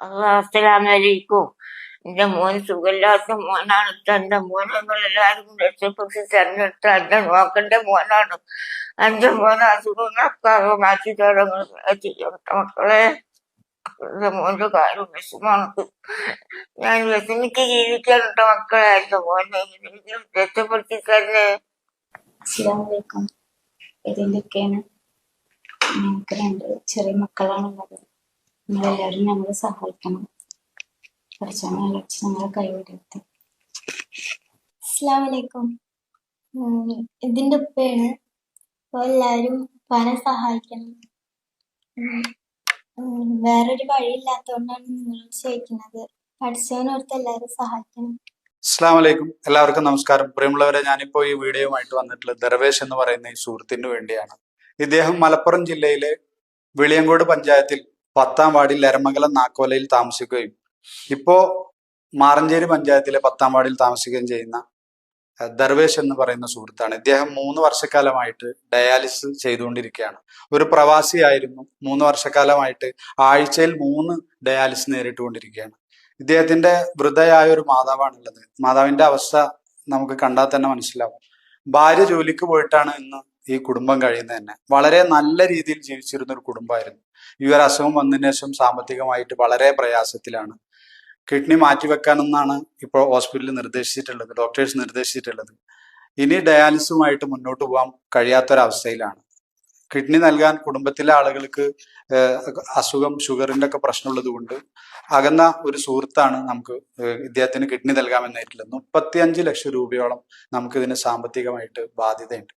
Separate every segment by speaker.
Speaker 1: അസ്സലാമലൈക്കും. എന്റെ മോൻ സുഖമില്ലാത്ത മോനാണ്. എന്റെ മോനെ നിങ്ങൾ എല്ലാവരും രക്ഷപ്പെട്ട് തെരഞ്ഞെടുത്ത എന്റെ നോക്കണ്ട മോനാണ്. എന്റെ മോനെ അസുഖങ്ങളൊക്കെ മാറ്റി തരങ്ങൾ മക്കളെ. എന്റെ മോന്റെ കാര്യം വിഷമാണ്. ഞാൻ വിഷമിക്ക് ജീവിക്കാനുണ്ട് മക്കളെ. എന്റെ മോനെ രക്ഷപ്പെടുത്തി തന്നെ.
Speaker 2: അസ്സലാമലൈക്കും. ഇതിന്റെയൊക്കെയാണ് ഞങ്ങൾക്ക് 2 ചെറിയ മക്കളാണുള്ളത്. നിങ്ങളെല്ലാവരും ഞങ്ങളെ സഹായിക്കണം. പഠിച്ചാൽ ഞങ്ങളെ കൈവിടരുത്.
Speaker 3: അസ്സലാമലൈക്കും. ഇതിന്റെ ഉപ്പയാണ്. അപ്പോൾ എല്ലാവരും ഉപ്പാനെ സഹായിക്കണം. വേറൊരു വഴിയില്ലാത്തതുകൊണ്ടാണ് നിങ്ങൾ ചോദിക്കുന്നത്. പഠിച്ചവനോർത്ത് എല്ലാവരും സഹായിക്കണം.
Speaker 4: അസ്സലാമലൈക്കും. എല്ലാവർക്കും നമസ്കാരം. പ്രിയമുള്ളവരെ, ഞാനിപ്പോൾ ഈ വീഡിയോയുമായിട്ട് വന്നിട്ടുള്ളത് ദർവേഷ് എന്ന് പറയുന്ന ഈ സുഹൃത്തിന് വേണ്ടിയാണ്. ഇദ്ദേഹം മലപ്പുറം ജില്ലയിലെ വെളിയങ്കോട് പഞ്ചായത്തിൽ 10ാം വാർഡിൽ എരമംഗലം നാക്കോലയിൽ താമസിക്കുകയും ഇപ്പോൾ മാറഞ്ചേരി പഞ്ചായത്തിലെ 10ാം വാർഡിൽ താമസിക്കുകയും ചെയ്യുന്ന ദർവേഷ് എന്ന് പറയുന്ന സുഹൃത്താണ്. ഇദ്ദേഹം 3 വർഷക്കാലമായിട്ട് ഡയാലിസിസ് ചെയ്തുകൊണ്ടിരിക്കുകയാണ്. ഒരു പ്രവാസിയായിരുന്നു. 3 വർഷക്കാലമായിട്ട് ആഴ്ചയിൽ 3 ഡയാലിസിസ് നേരിട്ടുകൊണ്ടിരിക്കുകയാണ്. ഇദ്ദേഹത്തിന്റെ വൃദ്ധയായ ഒരു മാതാവാണുള്ളത്. മാതാവിന്റെ അവസ്ഥ നമുക്ക് കണ്ടാൽ തന്നെ മനസ്സിലാവും. ഭാര്യ ജോലിക്ക് പോയിട്ടാണ് ഇന്ന് ഈ കുടുംബം കഴിയുന്നത് തന്നെ. വളരെ നല്ല രീതിയിൽ ജീവിച്ചിരുന്ന ഒരു കുടുംബമായിരുന്നു. ഈ ഒരു അസുഖം വന്നതിന് ശേഷം സാമ്പത്തികമായിട്ട് വളരെ പ്രയാസത്തിലാണ്. കിഡ്നി മാറ്റിവെക്കാനെന്നാണ് ഇപ്പോൾ ഹോസ്പിറ്റലിൽ നിർദ്ദേശിച്ചിട്ടുള്ളത്, ഡോക്ടേഴ്സ് നിർദ്ദേശിച്ചിട്ടുള്ളത്. ഇനി ഡയാലിസുമായിട്ട് മുന്നോട്ട് പോകാൻ കഴിയാത്തൊരവസ്ഥയിലാണ്. കിഡ്നി നൽകാൻ കുടുംബത്തിലെ ആളുകൾക്ക് അസുഖം, ഷുഗറിന്റെ ഒക്കെ പ്രശ്നമുള്ളത് കൊണ്ട് അകന്ന ഒരു സുഹൃത്താണ് നമുക്ക് ഇദ്ദേഹത്തിന് കിഡ്നി നൽകാമെന്നായിട്ടുള്ളത്. 35 ലക്ഷം രൂപയോളം നമുക്ക് ഇതിന് സാമ്പത്തികമായിട്ട് ബാധ്യതയുണ്ട്.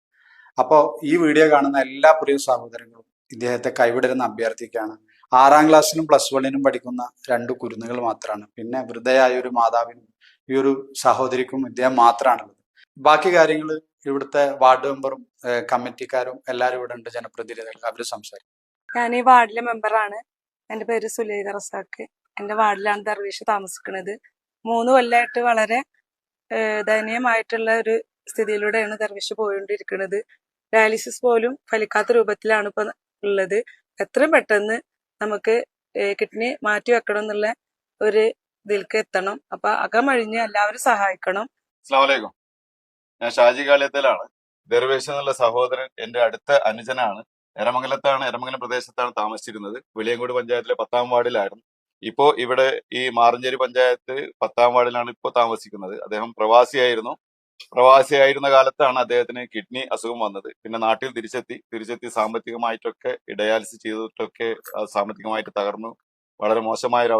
Speaker 4: അപ്പോൾ ഈ വീഡിയോ കാണുന്ന എല്ലാ പ്രിയ സഹോദരങ്ങളും ഇദ്ദേഹത്തെ കൈവിടരുന്ന അഭ്യർത്ഥിക്കുകയാണ്. 6ാം ക്ലാസ്സിലും +1നും പഠിക്കുന്ന 2 കുരുന്നുകൾ മാത്രമാണ്. പിന്നെ വൃദ്ധയായ ഒരു മാതാവിനും ഈ ഒരു സഹോദരിക്കും ഇദ്ദേഹം മാത്രമാണുള്ളത്. ബാക്കി കാര്യങ്ങൾ ഇവിടുത്തെ വാർഡ് മെമ്പറും കമ്മിറ്റിക്കാരും എല്ലാവരും ഇവിടെ ഉണ്ട്, ജനപ്രതിനിധികൾ, അവർ സംസാരിക്കും.
Speaker 5: ഞാൻ ഈ വാർഡിലെ മെമ്പറാണ്. എൻ്റെ പേര് സുലൈഖ റസാഖ്. എൻ്റെ വാർഡിലാണ് ദർവേഷ് താമസിക്കുന്നത്. 3 കൊല്ലമായിട്ട് വളരെ ദയനീയമായിട്ടുള്ള ഒരു സ്ഥിതിയിലൂടെയാണ് ദർവേഷ് പോയിക്കൊണ്ടിരിക്കുന്നത്. ഡയാലിസിസ് പോലും ഫലിക്കാത്ത രൂപത്തിലാണ് ഇപ്പൊ ഉള്ളത്. എത്രയും പെട്ടെന്ന് നമുക്ക് കിഡ്നി മാറ്റി വെക്കണം എന്നുള്ള ഒരു ഇതിലേക്ക് എത്തണം. അപ്പൊ അകമഴിഞ്ഞ് എല്ലാവരും സഹായിക്കണം.
Speaker 6: അസ്സലാമു അലൈക്കും. ഞാൻ ഷാജി കാളിയത്തേലാണ്. ദർവേഷ് എന്നുള്ള സഹോദരൻ എന്റെ അടുത്ത അനുജനാണ്. എരമംഗലം പ്രദേശത്താണ് താമസിച്ചിരുന്നത്. വെളിയങ്കോട് പഞ്ചായത്തിലെ 10ാം വാർഡിലായിരുന്നു. ഇപ്പോ ഇവിടെ ഈ മാറഞ്ചേരി പഞ്ചായത്ത് 10ാം വാർഡിലാണ് ഇപ്പോൾ താമസിക്കുന്നത്. അദ്ദേഹം പ്രവാസിയായിരുന്ന കാലത്താണ് അദ്ദേഹത്തിന് കിഡ്നി അസുഖം വന്നത്. പിന്നെ നാട്ടിൽ തിരിച്ചെത്തി സാമ്പത്തികമായിട്ടൊക്കെ ഡയാലിസിസ് ചെയ്തിട്ടൊക്കെ സാമ്പത്തികമായിട്ട് തകർന്നു. വളരെ മോശമായ